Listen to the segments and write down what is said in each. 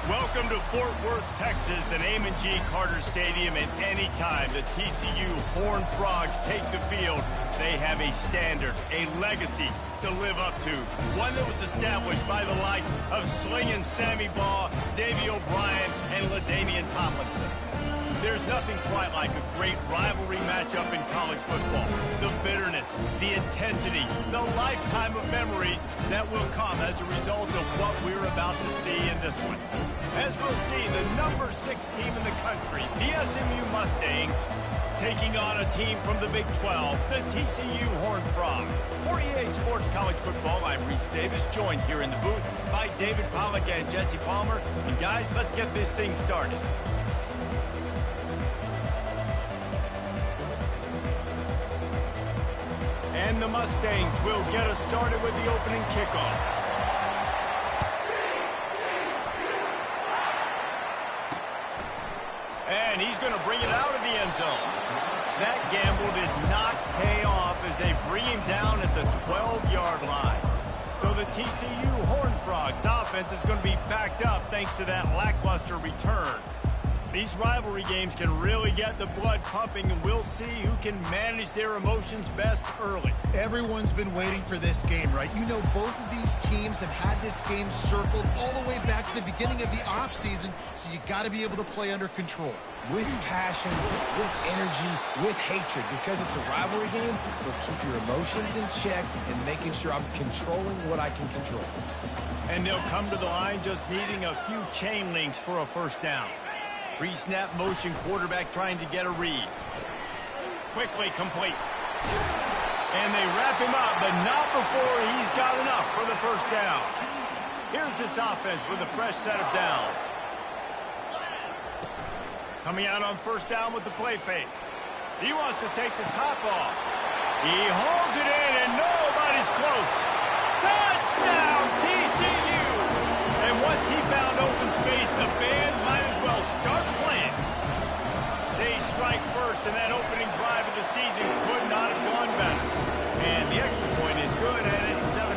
Welcome to Fort Worth, Texas, and Amon G. Carter Stadium. And anytime the TCU Horned Frogs take the field, they have a standard, a legacy to live up to. One that was established by the likes of Slingin' Sammy Baugh, Davey O'Brien, and LaDainian Tomlinson. There's nothing quite like a great rivalry matchup in college football. The bitterness, the intensity, the lifetime of memories that will come as a result of what we're about to see in this one. As we'll see, the number 6 team in the country, the SMU Mustangs, taking on a team from the Big 12, the TCU Horned Frogs. For EA Sports College Football, I'm Reese Davis, joined here in the booth by David Pollack and Jesse Palmer. And guys, let's get this thing started. And the Mustangs will get us started with the opening kickoff. And he's going to bring it out of the end zone. That gamble did not pay off as they bring him down at the 12-yard line. So the TCU Horned Frogs offense is going to be backed up thanks to that lackluster return. These rivalry games can really get the blood pumping, and we'll see who can manage their emotions best early. Everyone's been waiting for this game, right? You know, both of these teams have had this game circled all the way back to the beginning of the offseason, so you got to be able to play under control. With passion, with energy, with hatred, because it's a rivalry game, we'll keep your emotions in check and making sure I'm controlling what I can control. And they'll come to the line just needing a few chain links for a first down. Pre-snap motion, quarterback trying to get a read. Quickly complete. And they wrap him up, but not before he's got enough for the first down. Here's this offense with a fresh set of downs. Coming out on first down with the play fake. He wants to take the top off. He holds it in, and nobody's close. Touchdown, TCU! And once he found open space, the band might as well start playing. They strike first, and that opening drive of the season could not have gone better. And the extra point is good, and it's 7-0.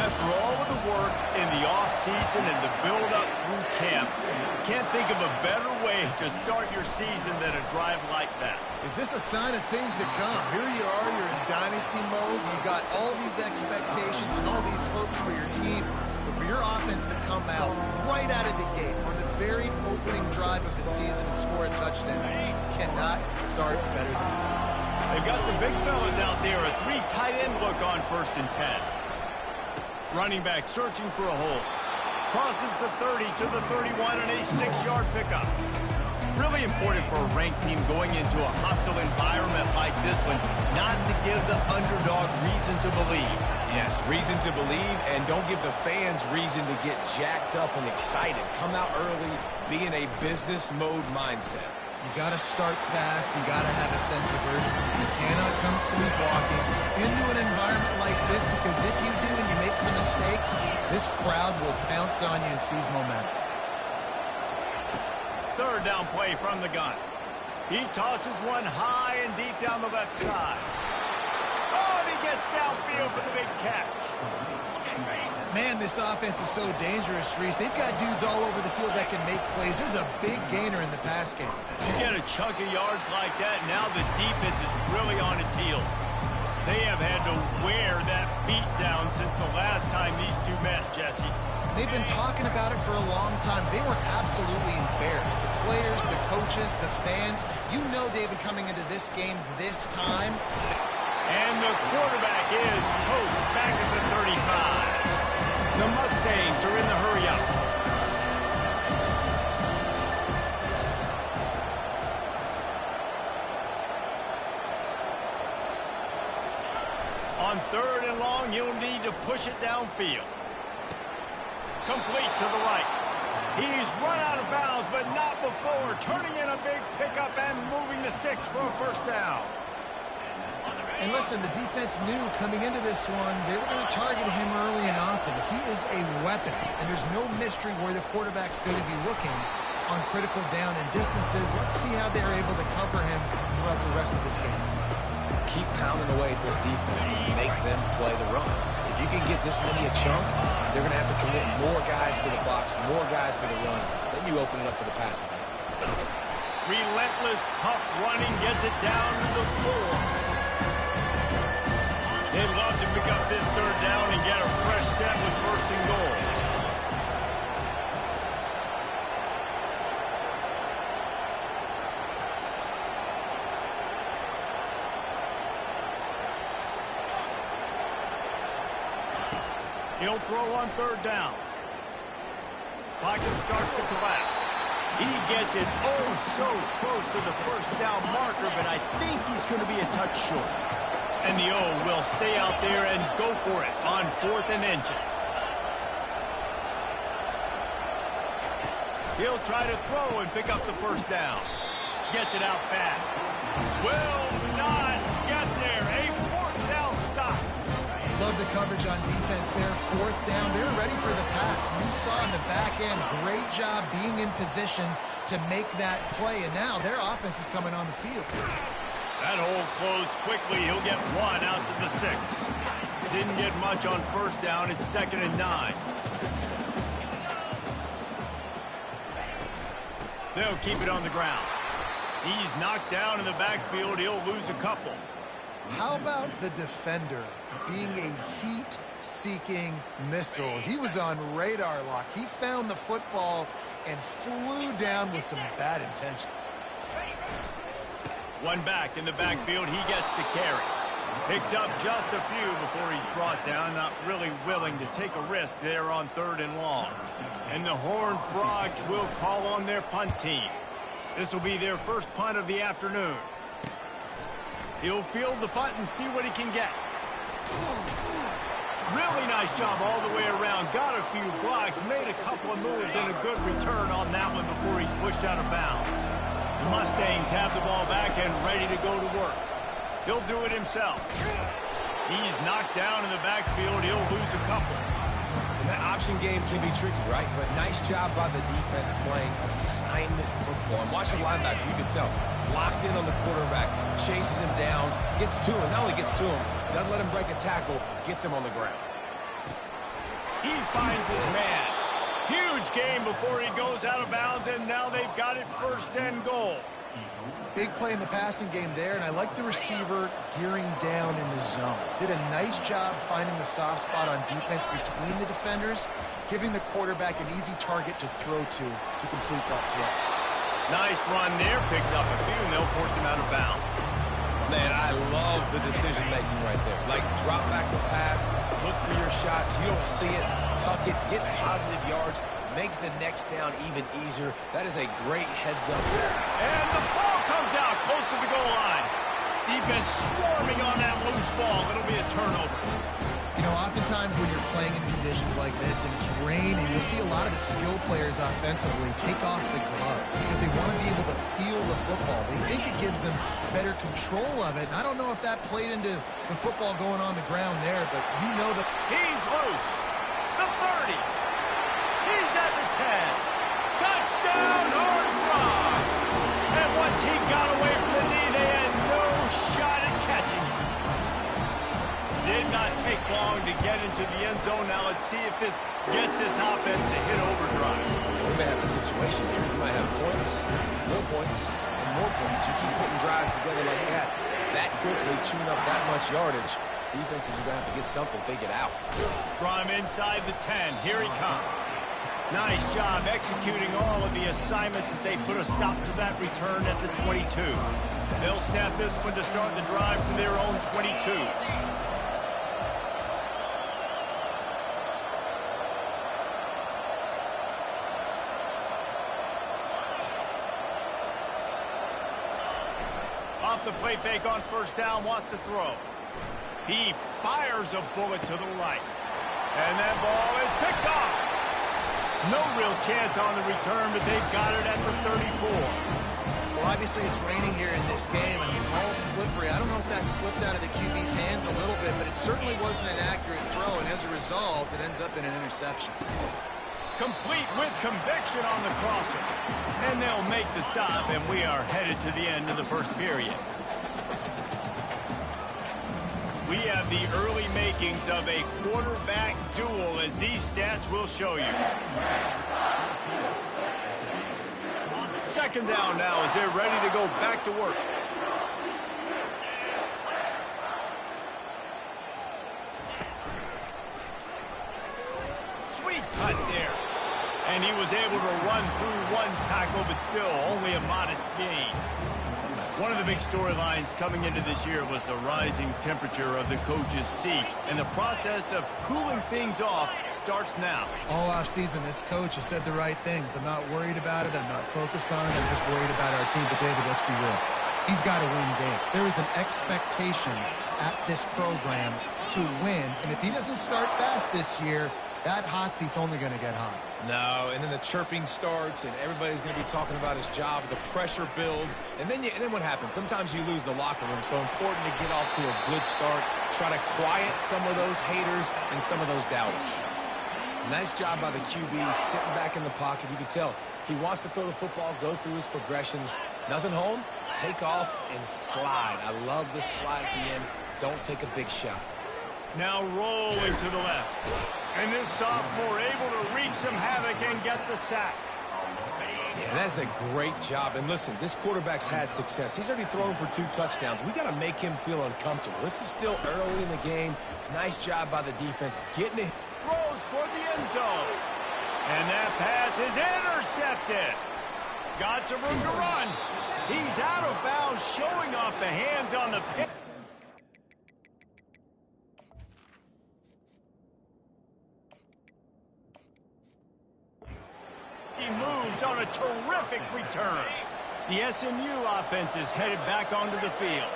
After all of the work in the offseason and the build-up through camp, can't think of a better way to start your season than a drive like that. Is this a sign of things to come? Here you are, you're in dynasty mode. You got all these expectations and all these hopes for your team. But for your offense to come out right out of the gate on the very opening drive of the season and score a touchdown, cannot start better than that. They've got the big fellas out there, a 3 tight end look on 1st and 10. Running back searching for a hole. Crosses the 30 to the 31 on a 6-yard pickup. Really important for a ranked team going into a hostile environment like this one, not to give the underdog reason to believe. Yes, reason to believe, and don't give the fans reason to get jacked up and excited. Come out early, be in a business mode mindset. You got to start fast. You got to have a sense of urgency. You cannot come sleepwalking into an environment like this, because if you do and you make some mistakes, this crowd will pounce on you and seize momentum. 3rd down play from the gun. He tosses one high and deep down the left side. Oh, and he gets downfield for the big catch. Man, this offense is so dangerous, Reese. They've got dudes all over the field that can make plays. There's a big gainer in the pass game. You get a chunk of yards like that, now the defense is really on its heels. They have had to wear that beat down since the last time these two met, Jesse. They've been talking about it for a long time. They were absolutely embarrassed. The players, the coaches, the fans. You know, David, coming into this game this time. And the quarterback is toast back at the 35. The Mustangs are in the hurry-up. On 3rd and long, he'll need to push it downfield. complete to the right. He's run out of bounds, but not before turning in a big pickup and moving the sticks for a first down. And listen, the defense knew coming into this one, they were going to target him early and often. He is a weapon, and there's no mystery where the quarterback's going to be looking on critical down and distances. Let's see how they're able to cover him throughout the rest of this game. Keep pounding away at this defense and make them play the run. If you can get this many a chunk, they're going to have to commit more guys to the box, more guys to the run. Then you open it up for the passing game. Relentless, tough running gets it down to the 4. They'd love to pick up this third down and get a fresh set with first and goal. He'll throw on third down. Pocket starts to collapse. He gets it oh so close to the first down marker, but I think he's going to be a touch short. And the O will stay out there and go for it on 4th and inches. He'll try to throw and pick up the first down. Gets it out fast. Will not get there. A 4th down stop. Love the coverage on defense there. 4th down. They're ready for the pass. You saw in the back end, great job being in position to make that play. And now their offense is coming on the field. That hole closed quickly. He'll get 1 out to the 6. Didn't get much on first down. It's 2nd and 9. They'll keep it on the ground. He's knocked down in the backfield. He'll lose a couple. How about the defender being a heat-seeking missile? He was on radar lock. He found the football and flew down with some bad intentions. One back in the backfield. He gets the carry. Picks up just a few before he's brought down. Not really willing to take a risk there on 3rd and long. And the Horned Frogs will call on their punt team. This will be their first punt of the afternoon. He'll field the punt and see what he can get. Really nice job all the way around. Got a few blocks, made a couple of moves, and a good return on that one before he's pushed out of bounds. The Mustangs have the ball back and ready to go to work. He'll do it himself. He's knocked down in the backfield. He'll lose a couple. And that option game can be tricky, right? But nice job by the defense playing assignment football. And watch the linebacker. You can tell. Locked in on the quarterback. Chases him down. Gets to him. Not only gets to him, doesn't let him break a tackle. Gets him on the ground. He finds his man. Huge game before he goes out of bounds, and now they've got it 1st and goal. Big play in the passing game there, and I like the receiver gearing down in the zone. Did a nice job finding the soft spot on defense between the defenders, giving the quarterback an easy target to throw to complete that throw. Nice run there, picks up a few, and they'll force him out of bounds. Man, I love the decision-making right there. Like, drop back the pass, look for your shots. You don't see it, tuck it, get positive yards, makes the next down even easier. That is a great heads-up there. And the ball comes out close to the goal line. Defense swarming on that loose ball. It'll be a turnover. You know, oftentimes when you're playing in conditions like this and it's raining, you'll see a lot of the skill players offensively take off the gloves because they want to be able to feel the football. They think it gives them better control of it. And I don't know if that played into the football going on the ground there, but you know that he's loose. The 30. He's at the 10. Touchdown, Horned Frogs. And once he got away from the knee, they had no shot at catching him. Did not take long to get into the end zone. Now let's see if this gets this offense to hit overdrive. We may have a situation here. You might have points, and more points. You keep putting drives together like that quickly, chewing up that much yardage. Defenses are going to have to get something figured out. From inside the 10, here he comes. Nice job executing all of the assignments as they put a stop to that return at the 22. They'll snap this one to start the drive from their own 22. Off the play fake on first down, wants to throw. He fires a bullet to the right. And that ball is picked off. No real chance on the return, but they've got it at the 34. Well, obviously it's raining here in this game. I mean, ball's slippery. I don't know if that slipped out of the QB's hands a little bit, but it certainly wasn't an accurate throw, and as a result, it ends up in an interception. Complete with conviction on the crosser. And they'll make the stop, and we are headed to the end of the first period. We have the early makings of a quarterback duel, as these stats will show you. Second down now as they're ready to go back to work. Sweet cut there. And he was able to run through one tackle, but still only a modest gain. One of the big storylines coming into this year was the rising temperature of the coach's seat. And the process of cooling things off starts now. All offseason, this coach has said the right things. I'm not worried about it. I'm not focused on it. I'm just worried about our team. But, David, let's be real. He's got to win games. There is an expectation at this program to win. And if he doesn't start fast this year, that hot seat's only going to get hot. No, and then the chirping starts, and everybody's going to be talking about his job. The pressure builds, and then what happens? Sometimes you lose the locker room. So important to get off to a good start. Try to quiet some of those haters and some of those doubters. Nice job by the QB, sitting back in the pocket. You can tell he wants to throw the football, go through his progressions. Nothing home, take off and slide. I love the slide at the end. Don't take a big shot. Now rolling to the left. And this sophomore able to wreak some havoc and get the sack. Yeah, that's a great job. And listen, this quarterback's had success. He's already thrown for 2 touchdowns. We got to make him feel uncomfortable. This is still early in the game. Nice job by the defense. Getting it. Throws toward the end zone. And that pass is intercepted. Got some room to run. He's out of bounds, showing off the hands on the pin. He moves on a terrific return. The SMU offense is headed back onto the field.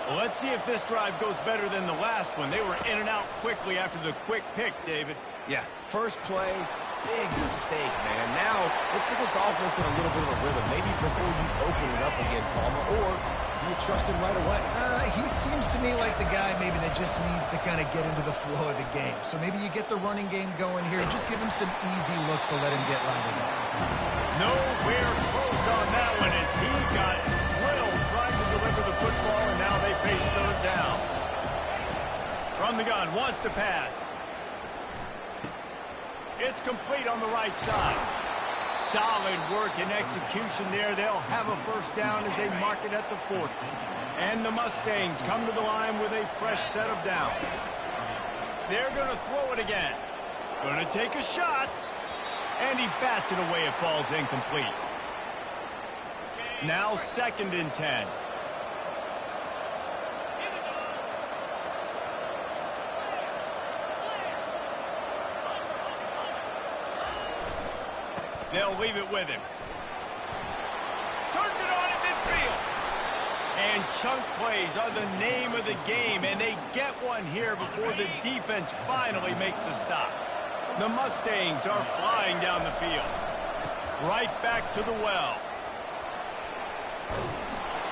Well, let's see if this drive goes better than the last one. They were in and out quickly after the quick pick, David. Yeah, first play, big mistake, man. Now, let's get this offense in a little bit of a rhythm. Maybe before you open it up again, Palmer, or do you trust him right away? He seems to me like the guy maybe that just needs to kind of get into the flow of the game. So maybe you get the running game going here. Just give him some easy looks to let him get lighted up. Nowhere close on that one as he got drilled trying to deliver the football, and now they face third down. From the gun, wants to pass. It's complete on the right side. Solid work and execution there. They'll have a first down as they mark it at the 40. And the Mustangs come to the line with a fresh set of downs. They're going to throw it again. Going to take a shot. And he bats it away. It falls incomplete. Now 2nd and 10. They'll leave it with him. Turns it on at midfield. And chunk plays are the name of the game, and they get one here before the defense finally makes the stop. The Mustangs are flying down the field. Right back to the well.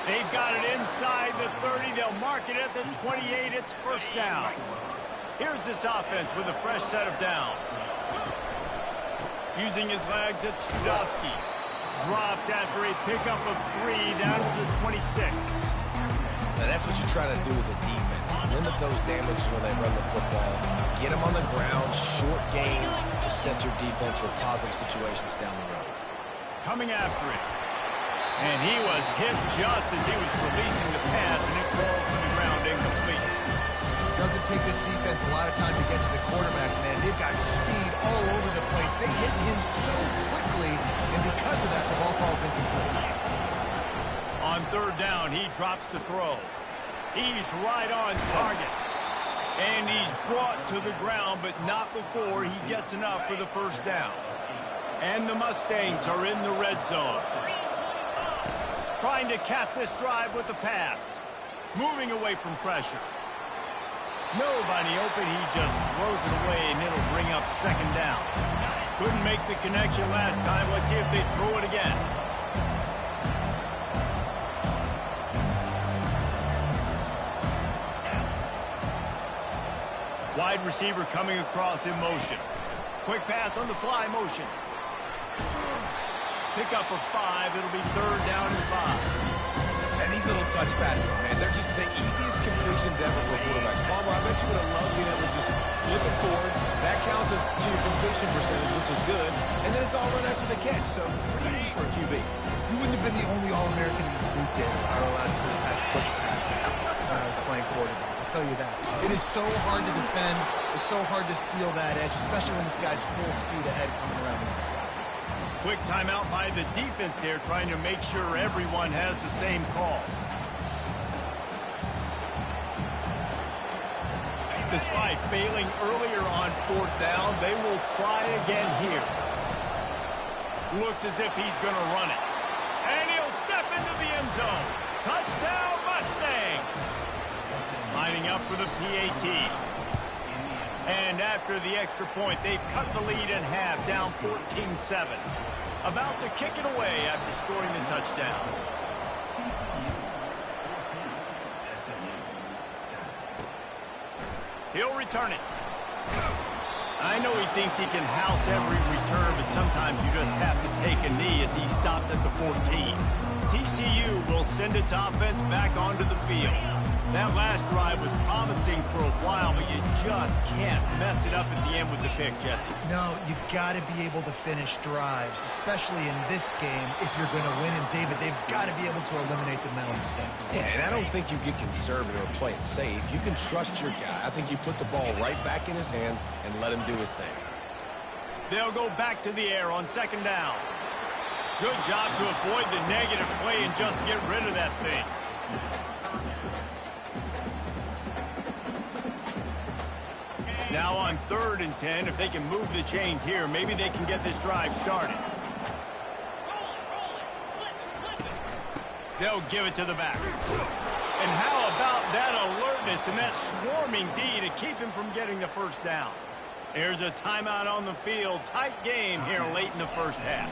They've got it inside the 30. They'll mark it at the 28. It's first down. Here's this offense with a fresh set of downs. Using his legs, it's Strudowski. Dropped after a pickup of 3 down to the 26. Now that's what you try to do as a defense. Limit those damages when they run the football. Get them on the ground, short gains to set your defense for positive situations down the road. Coming after it. And he was hit just as he was releasing the pass, and it falls to the ground incomplete. Doesn't take this defense a lot of time to get to the quarterback, man. They've got speed all over the place. They hit him so quickly, and because of that, the ball falls incomplete. On third down, he drops to throw. He's right on target. And he's brought to the ground, but not before he gets enough for the first down. And the Mustangs are in the red zone. Trying to cap this drive with a pass. Moving away from pressure. Nobody open. He just throws it away, and it'll bring up second down. Couldn't make the connection last time. Let's see if they throw it again. Wide receiver coming across in motion. Quick pass on the fly motion. Pick up of 5. It'll be third down and 5. And these little touch passes, man, they're just the easiest completions ever for quarterbacks. Palmer, I bet you would have loved being able to just flip it forward. That counts as to your completion percentage, which is good. And then it's all run after the catch, so pretty easy for a QB. You wouldn't have been the only All-American in this booth, David, if I were allowed to have push passes when I was playing quarterback. I'll tell you that. It is so hard to defend. It's so hard to seal that edge, especially when this guy's full speed ahead coming around the inside. Quick timeout by the defense there, trying to make sure everyone has the same call. Despite failing earlier on fourth down, they will try again here. Looks as if he's going to run it. And he'll step into the end zone. Touchdown, Mustangs! Lining up for the PAT. And after the extra point, they've cut the lead in half, down 14-7. About to kick it away after scoring the touchdown. He'll return it. I know he thinks he can house every return, but sometimes you just have to take a knee as he stopped at the 14. TCU will send its offense back onto the field. That last drive was promising for a while, but you just can't mess it up at the end with the pick, Jesse. No, you've got to be able to finish drives, especially in this game if you're going to win. And, David, they've got to be able to eliminate the mental mistakes. Yeah, and I don't think you get conservative or play it safe. You can trust your guy. I think you put the ball right back in his hands and let him do his thing. They'll go back to the air on second down. Good job to avoid the negative play and just get rid of that thing. Now on 3rd and 10, if they can move the chains here, maybe they can get this drive started. They'll give it to the back. And how about that alertness and that swarming D to keep him from getting the first down? There's a timeout on the field. Tight game here late in the first half.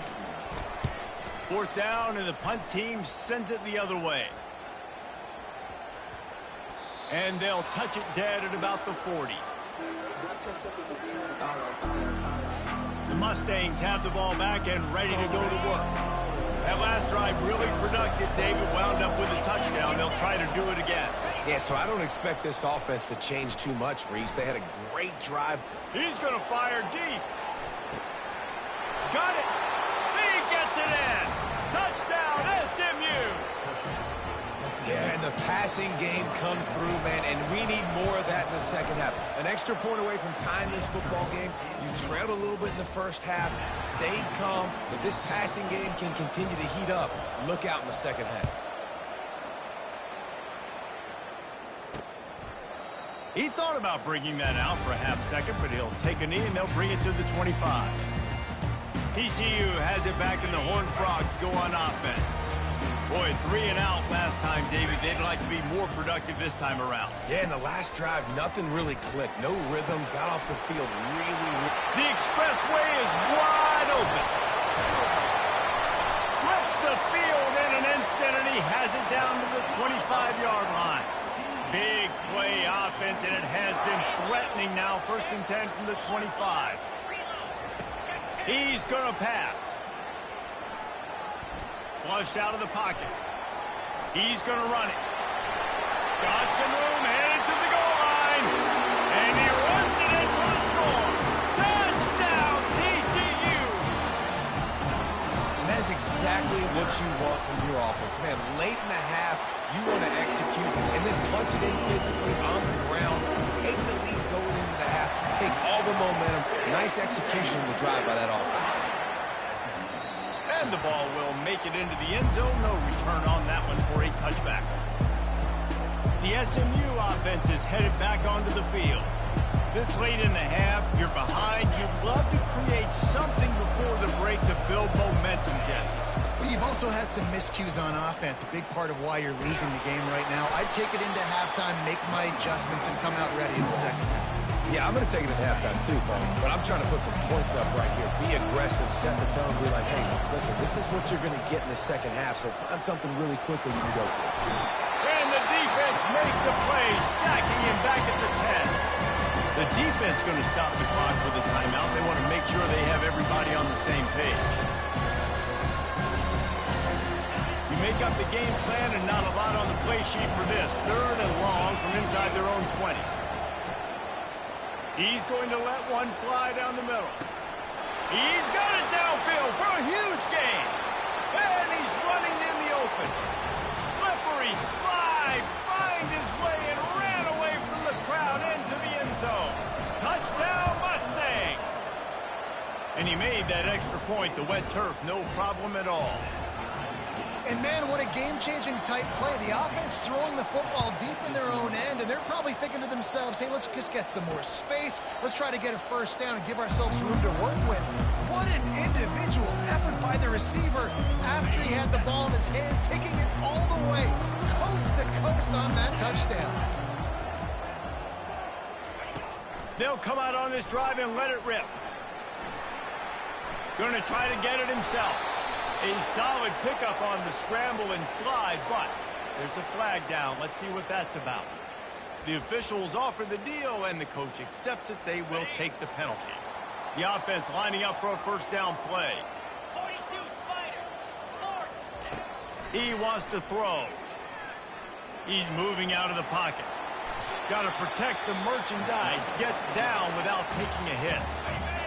4th down, and the punt team sends it the other way. And they'll touch it dead at about the 40. The Mustangs have the ball back and ready to go to work. That last drive really productive. David wound up with a touchdown. They'll try to do it again. Yeah, so I don't expect this offense to change too much, Reese. They had a great drive. He's going to fire deep. Got it. He gets it in. Touchdown, SMU. Yeah, and the passing game comes through, man, and we need more of that in the second half. An extra point away from tying this football game. You trailed a little bit in the first half, stayed calm, but this passing game can continue to heat up. Look out in the second half. He thought about bringing that out for a half second, but he'll take a knee and they'll bring it to the 25. TCU has it back, and the Horned Frogs go on offense. Boy, 3 and out last time, David. They'd like to be more productive this time around. Yeah, in the last drive, nothing really clicked. No rhythm, got off the field really. The expressway is wide open. Flips the field in an instant, and he has it down to the 25-yard line. Big play offense, and it has them threatening now. 1st and 10 from the 25. He's going to pass. Flushed out of the pocket. He's going to run it. Got some room, headed to the goal line. And he runs it in for the score. Touchdown, TCU. And that's exactly what you want from your offense. Man, late in the half, you want to execute and then punch it in physically on the ground. Take the lead going into the half. Take all the momentum. Nice execution of the drive by that offense. And the ball will make it into the end zone. No return on that one for a touchback. The SMU offense is headed back onto the field. This late in the half, you're behind. You'd love to create something before the break to build momentum, Jesse. Well, you've also also had some miscues on offense, a big part of why you're losing the game right now. I'd take it into halftime, make my adjustments, and come out ready in the second half. Yeah, I'm going to take it at halftime too, Paul. But I'm trying to put some points up right here. Be aggressive, set the tone, be like, hey, listen, this is what you're going to get in the second half, so find something really quickly you can go to. And the defense makes a play, sacking him back at the 10. The defense going to stop the clock with a timeout. They want to make sure they have everybody on the same page. You make up the game plan and not a lot on the play sheet for this. 3rd and long from inside their own 20. He's going to let one fly down the middle. He's got it downfield for a huge gain. And he's running in the open. Slippery slide, find his way and ran away from the crowd into the end zone. Touchdown Mustangs. And he made that extra point, the wet turf, no problem at all. And, man, what a game-changing type play. The offense throwing the football deep in their own end, and they're probably thinking to themselves, hey, let's just get some more space. Let's try to get a first down and give ourselves room to work with. What an individual effort by the receiver after he had the ball in his hand, taking it all the way, coast to coast on that touchdown. They'll come out on this drive and let it rip. Going to try to get it himself. A solid pickup on the scramble and slide, but there's a flag down. Let's see what that's about. The officials offer the deal, and the coach accepts it. They will take the penalty. The offense lining up for a first down play. 42 Spider. He wants to throw. He's moving out of the pocket. Got to protect the merchandise. Gets down without taking a hit.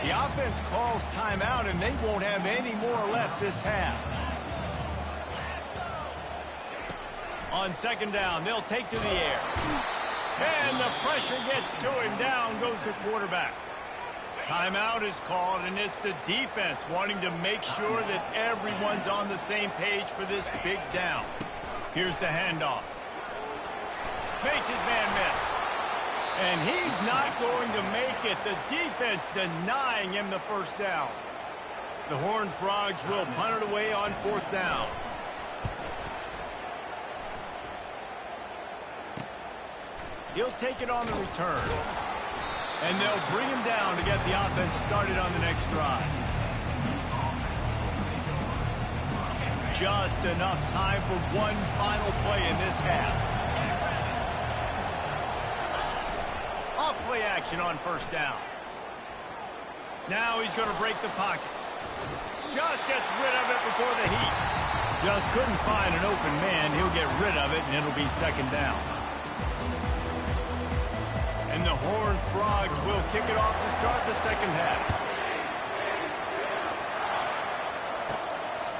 The offense calls timeout, and they won't have any more left this half. On second down, they'll take to the air. And the pressure gets to him. Down goes the quarterback. Timeout is called, and it's the defense wanting to make sure that everyone's on the same page for this big down. Here's the handoff. Makes his man miss. And he's not going to make it. The defense denying him the first down. The Horned Frogs will punt it away on 4th down. He'll take it on the return. And they'll bring him down to get the offense started on the next drive. Just enough time for one final play in this half. Off-play action on first down. Now he's going to break the pocket. Just gets rid of it before the heat. Just couldn't find an open man. He'll get rid of it, and it'll be second down. And the Horned Frogs will kick it off to start the second half.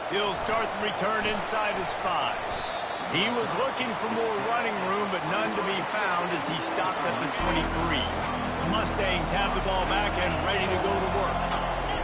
He'll start the return inside his 5. He was looking for more running room, but none to be found as he stopped at the 23. The Mustangs have the ball back and ready to go to work.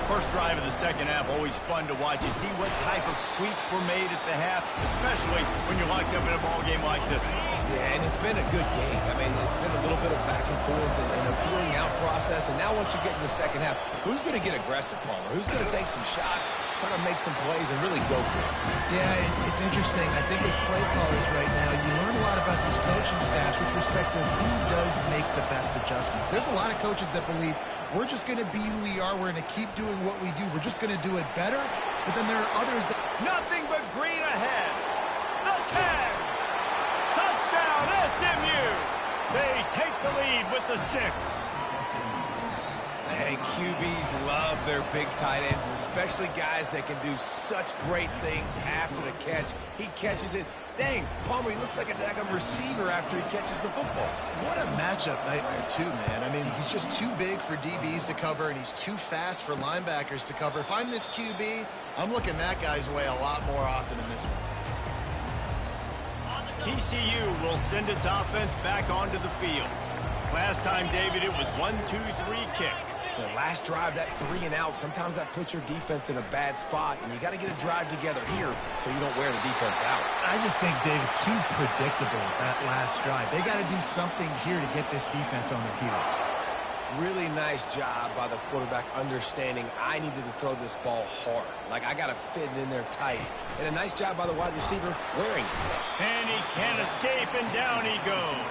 First drive of the second half, always fun to watch. You see what type of tweaks were made at the half, especially when you're locked up in a ball game like this one. Yeah, and it's been a good game. I mean, it's been a little bit of back and forth and a feeling out process. And now once you get in the second half, who's going to get aggressive, Palmer? Who's going to take some shots, try to make some plays, and really go for it? Yeah, it's interesting. I think as play callers right now, you learn a lot about these coaching staffs with respect to who does make the best adjustments. There's a lot of coaches that believe we're just going to be who we are. We're going to keep doing what we do. We're just going to do it better. But then there are others that... Nothing but green ahead. The tag. Touchdown, SMU. They take the lead with the 6. And QBs love their big tight ends, especially guys that can do such great things after the catch. He catches it. Dang, Palmer, he looks like a daggum receiver after he catches the football. What a matchup nightmare, too, man. I mean, he's just too big for DBs to cover, and he's too fast for linebackers to cover. If I'm this QB, I'm looking that guy's way a lot more often than this one. TCU will send its offense back onto the field. Last time, David, it was 1-2-3 kick. The last drive, that 3 and out, sometimes that puts your defense in a bad spot, and you got to get a drive together here so you don't wear the defense out. I just think, David, too predictable that last drive. They got to do something here to get this defense on their heels. Really nice job by the quarterback understanding I needed to throw this ball hard. Like, I got to fit it in there tight. And a nice job by the wide receiver wearing it. And he can't escape, and down he goes.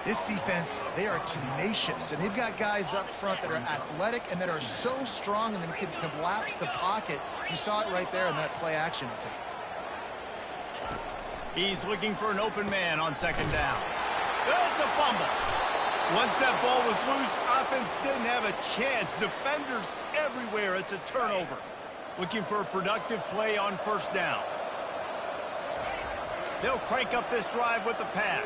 This defense, they are tenacious, and they've got guys up front that are athletic and that are so strong and then can collapse the pocket. You saw it right there in that play-action attempt. He's looking for an open man on second down. It's a fumble. Once that ball was loose, offense didn't have a chance. Defenders everywhere. It's a turnover. Looking for a productive play on first down. They'll crank up this drive with the pass.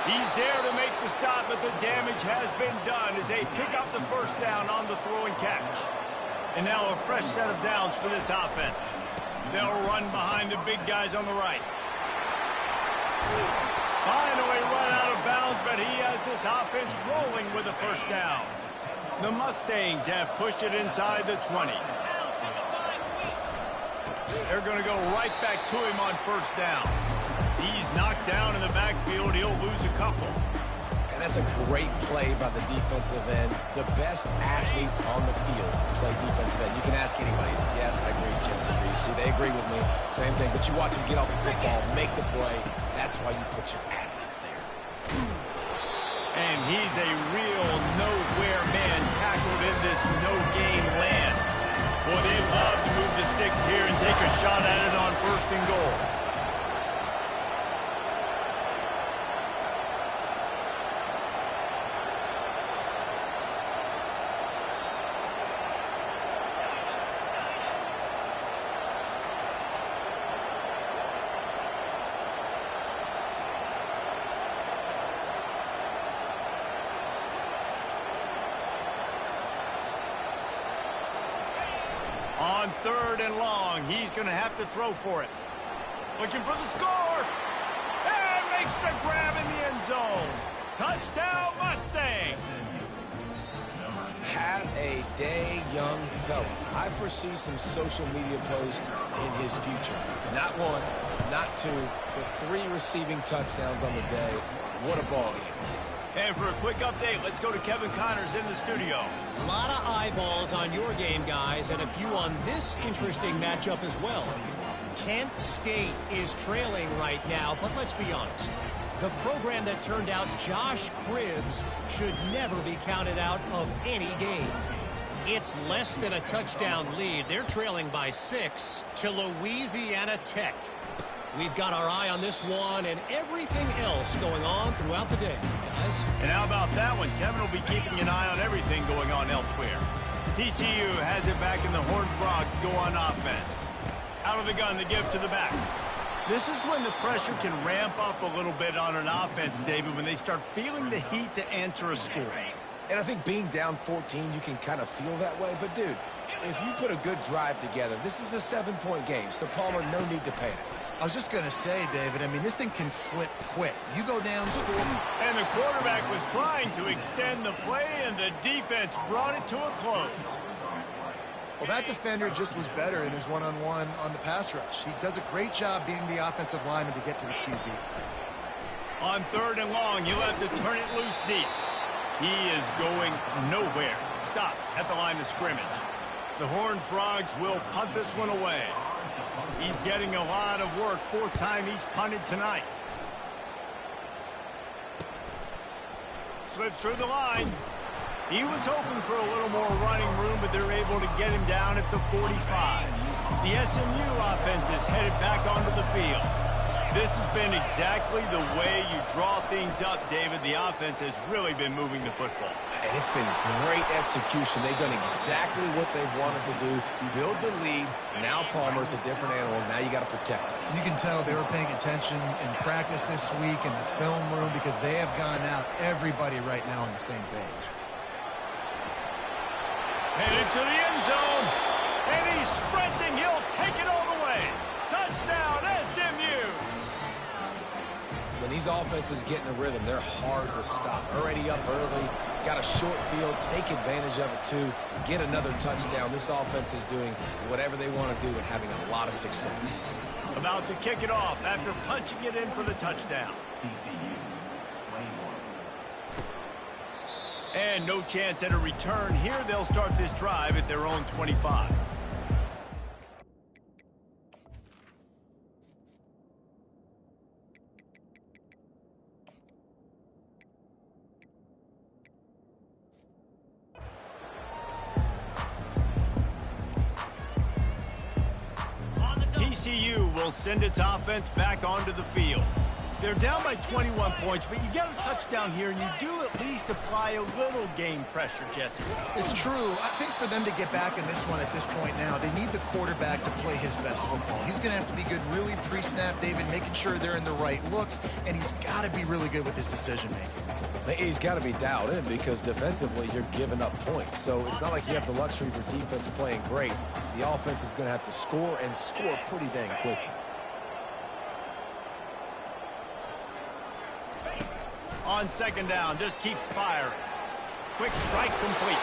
He's there to make the stop, but the damage has been done as they pick up the first down on the throw and catch. And now a fresh set of downs for this offense. They'll run behind the big guys on the right. Finally run out of bounds, but he has this offense rolling with a first down. The Mustangs have pushed it inside the 20. They're going to go right back to him on first down. He's knocked down in the backfield. He'll lose a couple. And that's a great play by the defensive end. The best athletes on the field play defensive end. You can ask anybody. Yes, I agree. Jesse agrees. See, they agree with me. Same thing. But you watch them get off the football, make the play. That's why you put your athletes there. And he's a real nowhere man tackled in this no-gain land. Boy, they love to move the sticks here and take a shot at it on first and goal. On third and long, he's going to have to throw for it. Looking for the score. And makes the grab in the end zone. Touchdown, Mustangs. Have a day, young fella. I foresee some social media posts in his future. Not one, not two, but 3 receiving touchdowns on the day. What a ball game. And for a quick update, let's go to Kevin Connors in the studio. A lot of eyeballs on your game, guys, and a few on this interesting matchup as well. Kent State is trailing right now, but let's be honest. The program that turned out Josh Cribbs should never be counted out of any game. It's less than a touchdown lead. They're trailing by 6 to Louisiana Tech. We've got our eye on this one and everything else going on throughout the day, guys. And how about that one? Kevin will be keeping an eye on everything going on elsewhere. TCU has it back, and the Horned Frogs go on offense. Out of the gun to give to the back. This is when the pressure can ramp up a little bit on an offense, David, when they start feeling the heat to answer a score. And I think being down 14, you can kind of feel that way. But, dude, if you put a good drive together, this is a 7-point game. So, Palmer, no need to panic. I was just going to say, David, I mean, this thing can flip quick. You go down, score. And the quarterback was trying to extend the play, and the defense brought it to a close. Well, that defender just was better in his one-on-one on the pass rush. He does a great job being the offensive lineman to get to the QB. On third and long, he'll have to turn it loose deep. He is going nowhere. Stop at the line of scrimmage. The Horned Frogs will punt this one away. He's getting a lot of work. 4th time he's punted tonight. Slips through the line. He was hoping for a little more running room, but they're able to get him down at the 45. The SMU offense is headed back onto the field. This has been exactly the way you draw things up, David. The offense has really been moving the football. And it's been great execution. They've done exactly what they've wanted to do. Build the lead. Now Palmer's a different animal. Now you got to protect him. You can tell they were paying attention in practice this week in the film room because they have gone out everybody right now on the same page. Headed to the end zone. And he's sprinting. He'll take it all the way. Touchdown, SMU. When these offenses get in a rhythm, they're hard to stop. Already up early, got a short field, take advantage of it too, get another touchdown. This offense is doing whatever they want to do and having a lot of success. About to kick it off after punching it in for the touchdown. And no chance at a return here. They'll start this drive at their own 25. TCU will send its offense back onto the field. They're down by 21 points, but you get a touchdown here, and you do at least apply a little game pressure, Jesse. It's true. I think for them to get back in this one at this point now, they need the quarterback to play his best football. He's going to have to be good really pre-snap, David, making sure they're in the right looks, and he's got to be really good with his decision-making. He's got to be dialed in because defensively you're giving up points. So it's not like you have the luxury for defense playing great. The offense is going to have to score and score pretty dang quickly. On second down, just keeps firing. Quick strike complete.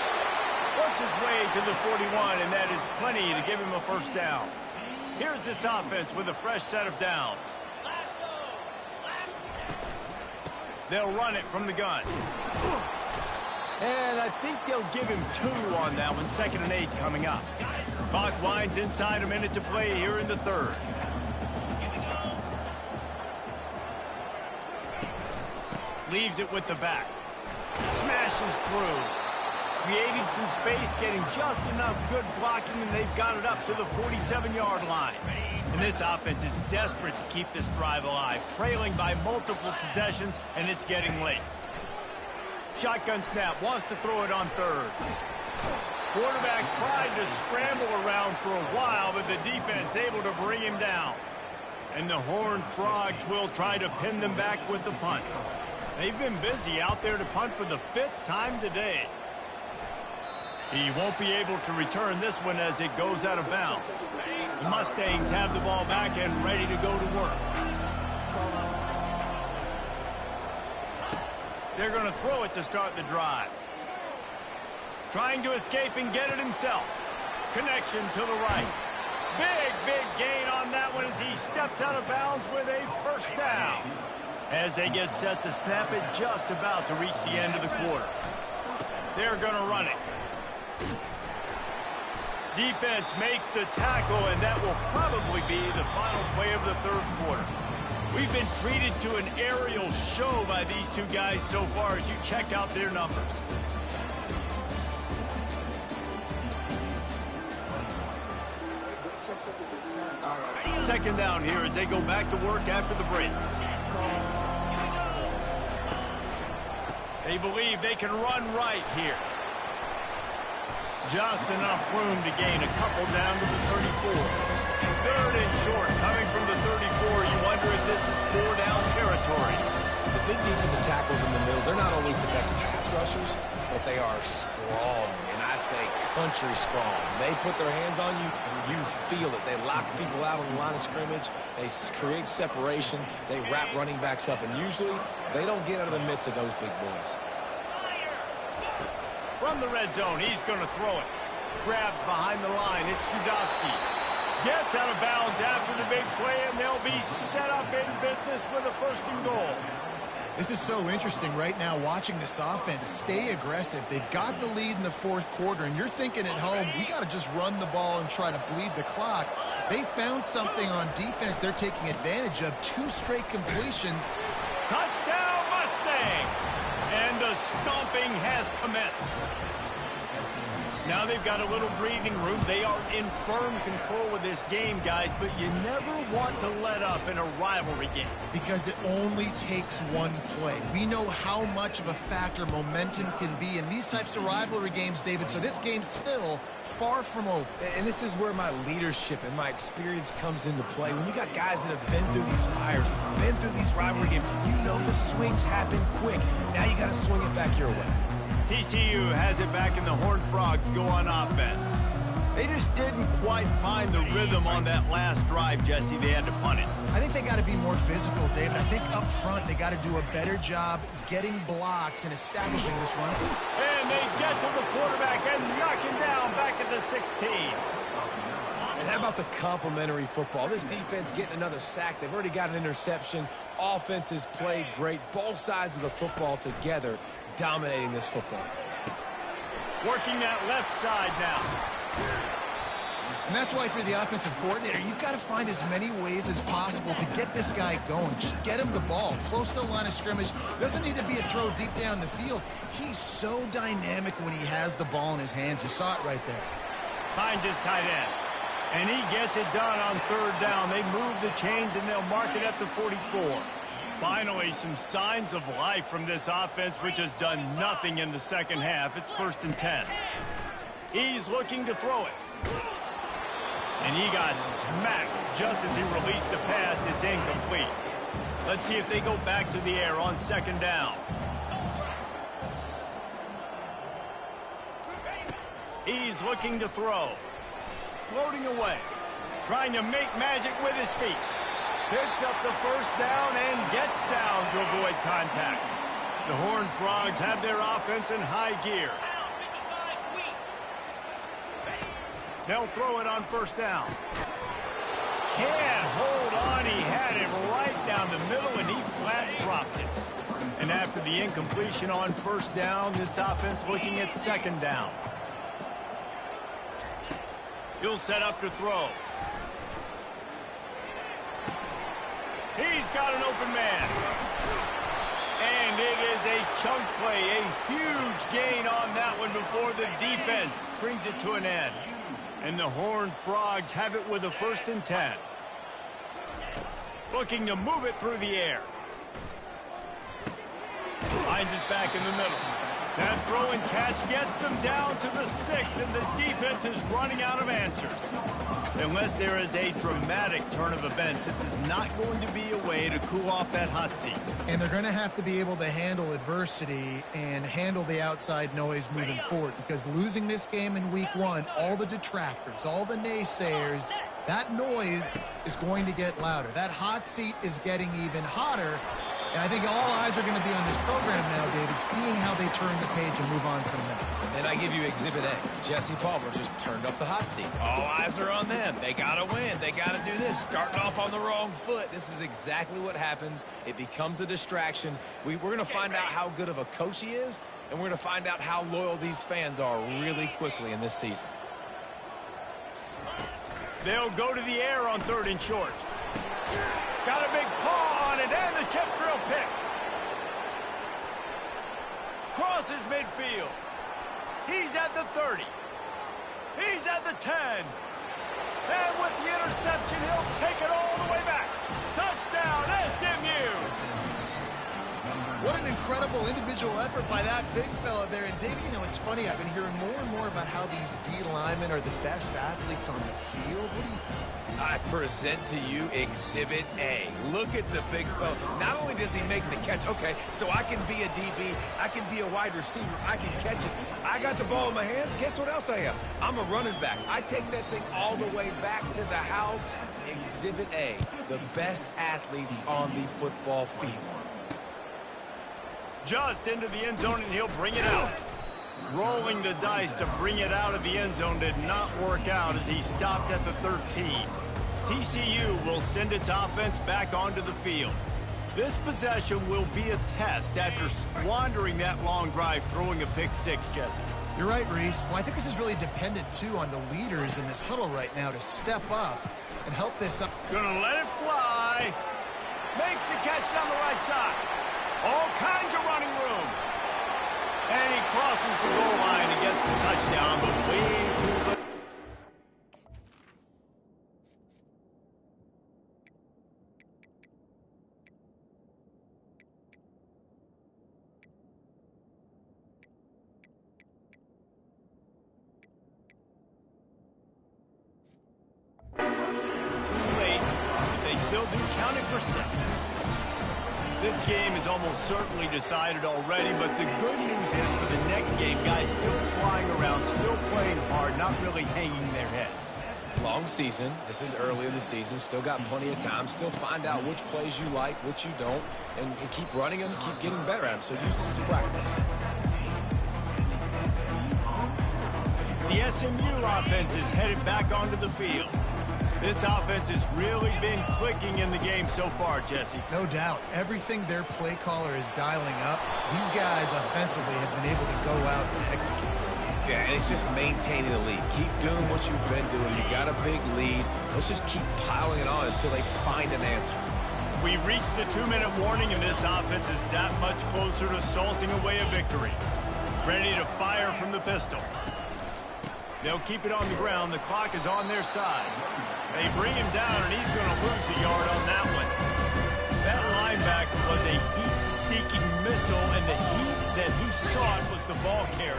Works his way to the 41, and that is plenty to give him a first down. Here's this offense with a fresh set of downs. They'll run it from the gun. And I think they'll give him 2 on that one. 2nd and 8 coming up. Clock winds inside a minute to play here in the third. Leaves it with the back. Smashes through. Creating some space, getting just enough good blocking, and they've got it up to the 47-yard line. And this offense is desperate to keep this drive alive, trailing by multiple possessions, and it's getting late. Shotgun snap, wants to throw it on third. Quarterback tried to scramble around for a while, but the defense able to bring him down. And the Horned Frogs will try to pin them back with the punt. They've been busy out there to punt for the 5th time today. He won't be able to return this one as it goes out of bounds. The Mustangs have the ball back and ready to go to work. They're going to throw it to start the drive. Trying to escape and get it himself. Connection to the right. Big gain on that one as he steps out of bounds with a first down. As they get set to snap it, just about to reach the end of the quarter. They're going to run it. Defense makes the tackle, and that will probably be the final play of the third quarter. We've been treated to an aerial show by these two guys so far as you check out their numbers. Second down here as they go back to work after the break. They believe they can run right here. Just enough room to gain a couple down to the 34. 3rd and short coming from the 34. You wonder if this is 4-down territory. The big defensive tackles in the middle, they're not always the best pass rushers, but they are strong, and I say country strong. They put their hands on you, you feel it. They lock people out on the line of scrimmage. They create separation. They wrap running backs up, and usually they don't get out of the midst of those big boys. From the red zone, he's going to throw it. Grabbed behind the line, it's Judowski. Gets out of bounds after the big play, and they'll be set up in business with a 1st and goal. This is so interesting right now, watching this offense stay aggressive. They've got the lead in the 4th quarter, and you're thinking at home, we got to just run the ball and try to bleed the clock. They found something on defense they're taking advantage of. 2 straight completions. Touchdown, Mustangs! And the stomping has commenced. Now they've got a little breathing room. They are in firm control of this game, guys, but you never want to let up in a rivalry game. Because it only takes one play. We know how much of a factor momentum can be in these types of rivalry games, David, so this game's still far from over. And this is where my leadership and my experience comes into play. When you got guys that have been through these fires, been through these rivalry games, you know the swings happen quick. Now you got to swing it back your way. TCU has it back, and the Horned Frogs go on offense. They just didn't quite find the rhythm on that last drive, Jesse. They had to punt it. I think they got to be more physical, David. I think up front they got to do a better job getting blocks and establishing this run. And they get to the quarterback and knock him down back at the 16. And how about the complimentary football? This defense getting another sack. They've already got an interception. Offense has played great. Both sides of the football together. dominating this football game. Working that left side now. And that's why, if you're the offensive coordinator, you've got to find as many ways as possible to get this guy going. Just get him the ball close to the line of scrimmage. Doesn't need to be a throw deep down the field. He's so dynamic when he has the ball in his hands. You saw it right there. Finds his tight end. And he gets it done on third down. They move the chains, and they'll mark it at the 44. Finally, some signs of life from this offense, which has done nothing in the second half. It's 1st and 10. He's looking to throw it. And he got smacked just as he released the pass. It's incomplete. Let's see if they go back to the air on 2nd down. He's looking to throw. Floating away. Trying to make magic with his feet. Picks up the 1st down and gets down to avoid contact. The Horned Frogs have their offense in high gear. They'll throw it on 1st down. Can't hold on. He had it right down the middle, and he flat dropped it. And after the incompletion on 1st down, this offense looking at 2nd down. He'll set up to throw. He's got an open man. And it is a chunk play, a huge gain on that one before the defense brings it to an end. And the Horned Frogs have it with a 1st and 10. Looking to move it through the air. Finds his back in the middle. That throw and catch gets them down to the 6, and the defense is running out of answers. Unless there is a dramatic turn of events, this is not going to be a way to cool off that hot seat. And they're going to have to be able to handle adversity and handle the outside noise moving forward, because losing this game in week 1, all the detractors, all the naysayers, that noise is going to get louder. That hot seat is getting even hotter. And I think all eyes are going to be on this program now, David, seeing how they turn the page and move on from this. And I give you Exhibit A. Jesse Palmer just turned up the hot seat. All eyes are on them. They got to win. They got to do this. Starting off on the wrong foot. This is exactly what happens. It becomes a distraction. We're going to find out how good of a coach he is, and we're going to find out how loyal these fans are really quickly in this season. They'll go to the air on 3rd and short. Got a big paw on it, and the tip drill pick. Crosses midfield. He's at the 30. He's at the 10. And with the interception, he'll take it all the way back. Touchdown, SMU. What an incredible individual effort by that big fella there. And, Dave, you know, it's funny. I've been hearing more and more about how these D linemen are the best athletes on the field. What do you think? I present to you Exhibit A. Look at the big fella. Not only does he make the catch, okay, so I can be a DB, I can be a wide receiver, I can catch it. I got the ball in my hands. Guess what else I am? I'm a running back. I take that thing all the way back to the house. Exhibit A, the best athletes on the football field. Just into the end zone, and he'll bring it out. Rolling the dice to bring it out of the end zone did not work out as he stopped at the 13. TCU will send its offense back onto the field. This possession will be a test after squandering that long drive, throwing a pick 6, Jesse. You're right, Reese. Well, I think this is really dependent, too, on the leaders in this huddle right now to step up and help this up. Gonna let it fly. Makes the catch down the right side. All kinds of running room. And he crosses the goal line and gets the touchdown, but way too late. Too late. They still do count it for 7. This game is almost certainly decided already, but the good news is for the next game, guys still flying around, still playing hard, not really hanging their heads. Long season. This is early in the season. Still got plenty of time. Still find out which plays you like, which you don't, and keep running them, keep getting better at them. So use this as practice. The SMU offense is headed back onto the field. This offense has really been clicking in the game so far, Jesse. No doubt. Everything their play caller is dialing up, these guys offensively have been able to go out and execute. Yeah, and it's just maintaining the lead. Keep doing what you've been doing. You got a big lead. Let's just keep piling it on until they find an answer. We reached the 2-minute warning, and this offense is that much closer to salting away a victory. Ready to fire from the pistol. They'll keep it on the ground. The clock is on their side. They bring him down, and he's going to lose a yard on that one. That linebacker was a heat-seeking missile, and the heat that he sought was the ball carrier.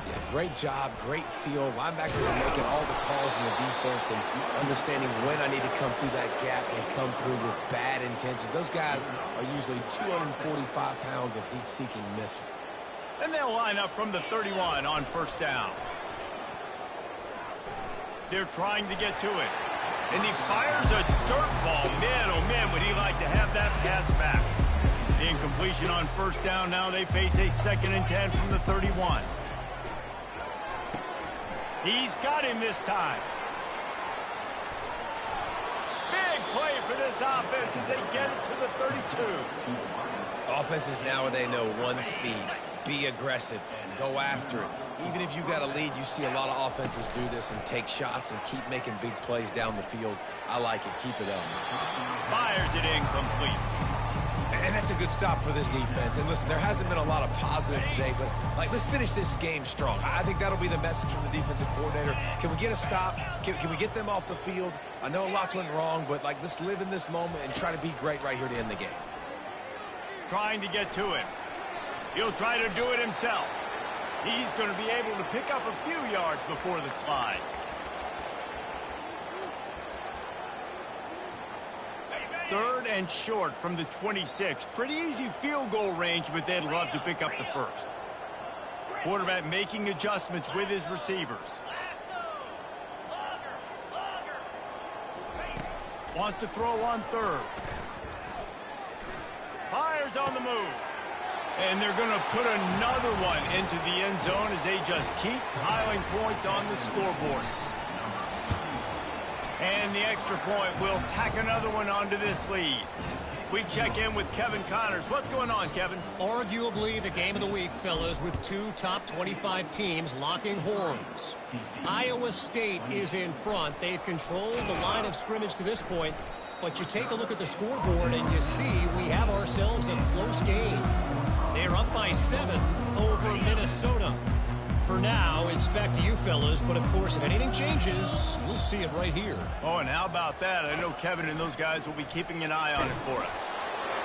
Yeah, great job, great feel. Linebackers are making all the calls in the defense and understanding when I need to come through that gap and come through with bad intentions. Those guys are usually 245 pounds of heat-seeking missile. And they'll line up from the 31 on first down. They're trying to get to it. And he fires a dirt ball. Man, oh man, would he like to have that pass back. The incompletion on first down. Now they face a 2nd and 10 from the 31. He's got him this time. Big play for this offense as they get it to the 32. Offenses nowadays know one speed. Be aggressive. Go after it. Even if you got a lead, you see a lot of offenses do this and take shots and keep making big plays down the field. I like it. Keep it up. Fires it incomplete. And that's a good stop for this defense. And listen, there hasn't been a lot of positive today, but let's finish this game strong. I think that'll be the message from the defensive coordinator. Can we get a stop? Can we get them off the field? I know lots went wrong, but let's live in this moment and try to be great right here to end the game. Trying to get to it. He'll try to do it himself. He's going to be able to pick up a few yards before the slide. Third and short from the 26. Pretty easy field goal range, but they'd love to pick up the first. Quarterback making adjustments with his receivers. Wants to throw on third. Fires on the move. And they're going to put another one into the end zone as they just keep piling points on the scoreboard. And the extra point will tack another one onto this lead. We check in with Kevin Connors. What's going on, Kevin? Arguably the game of the week, fellas, with two top 25 teams locking horns. Iowa State is in front. They've controlled the line of scrimmage to this point. But you take a look at the scoreboard and you see we have ourselves a close game. They're up by 7 over Minnesota. For now, it's back to you fellas, but of course, if anything changes, we'll see it right here. Oh, and how about that? I know Kevin and those guys will be keeping an eye on it for us.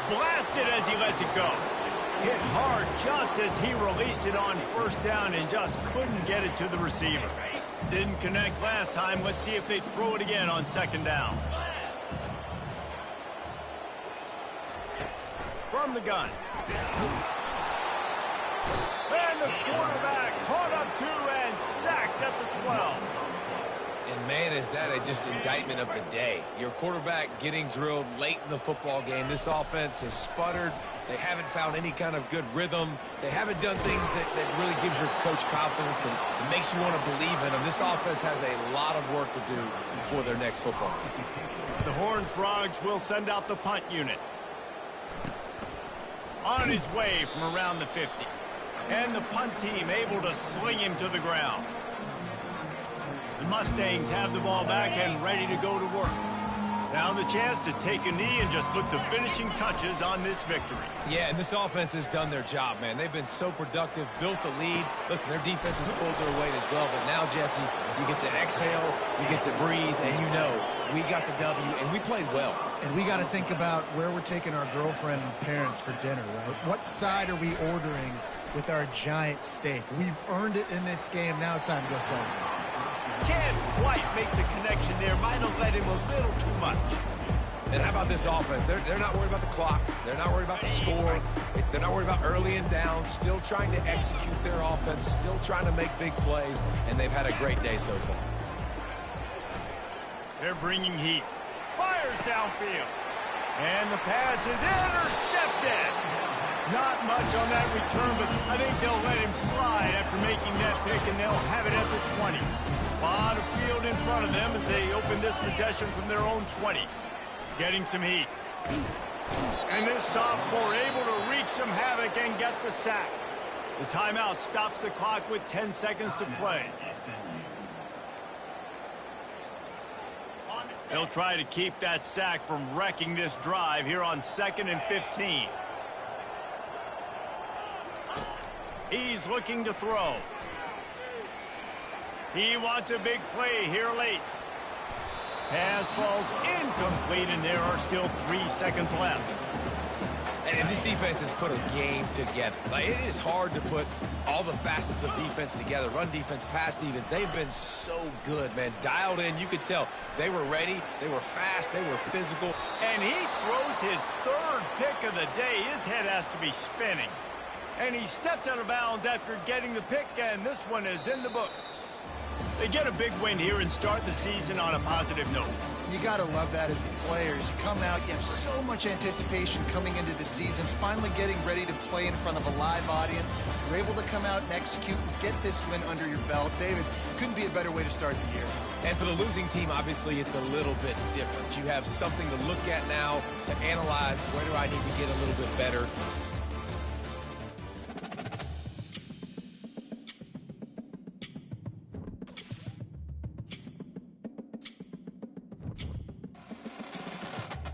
Blasted as he lets it go. Hit hard just as he released it on first down and just couldn't get it to the receiver. Didn't connect last time. Let's see if they throw it again on second down. From the gun. And the quarterback caught up to and sacked at the 12. And man, is that just indictment of the day. Your quarterback getting drilled late in the football game. This offense has sputtered. They haven't found any kind of good rhythm. They haven't done things that really gives your coach confidence and makes you want to believe in them. This offense has a lot of work to do before their next football game. The Horned Frogs will send out the punt unit. On his way from around the 50. And the punt team able to sling him to the ground. The Mustangs have the ball back and ready to go to work. Now the chance to take a knee and just put the finishing touches on this victory. Yeah, and this offense has done their job, man. They've been so productive, built the lead. Listen, their defense has pulled their weight as well. But now, Jesse, you get to exhale, you get to breathe, and you know we got the W, and we played well. And we got to think about where we're taking our girlfriend and parents for dinner, right? What side are we ordering with our giant steak? We've earned it in this game. Now it's time to go celebrate. Can't quite make the connection there. Might have let him a little too much. And how about this offense? They're not worried about the clock. They're not worried about the score. They're not worried about early and down. Still trying to execute their offense. Still trying to make big plays. And they've had a great day so far. They're bringing heat. Fires downfield. And the pass is intercepted. Not much on that return, but I think they'll let him slide after making that pick, and they'll have it at the 20. A lot of field in front of them as they open this possession from their own 20. Getting some heat. And this sophomore able to wreak some havoc and get the sack. The timeout stops the clock with 10 seconds to play. They'll try to keep that sack from wrecking this drive here on 2nd and 15. He's looking to throw. He wants a big play here late. Pass falls incomplete, and there are still 3 seconds left. And this defense has put a game together. Like, it is hard to put all the facets of defense together. Run defense, pass defense. They've been so good, man. Dialed in. You could tell they were ready. They were fast. They were physical. And he throws his 3rd pick of the day. His head has to be spinning. And he steps out of bounds after getting the pick, and this one is in the books. They get a big win here and start the season on a positive note. You got to love that as the players. You come out, you have so much anticipation coming into the season, finally getting ready to play in front of a live audience. You're able to come out and execute and get this win under your belt. David, couldn't be a better way to start the year. And for the losing team, obviously, it's a little bit different. You have something to look at now to analyze. Where do I need to get a little bit better?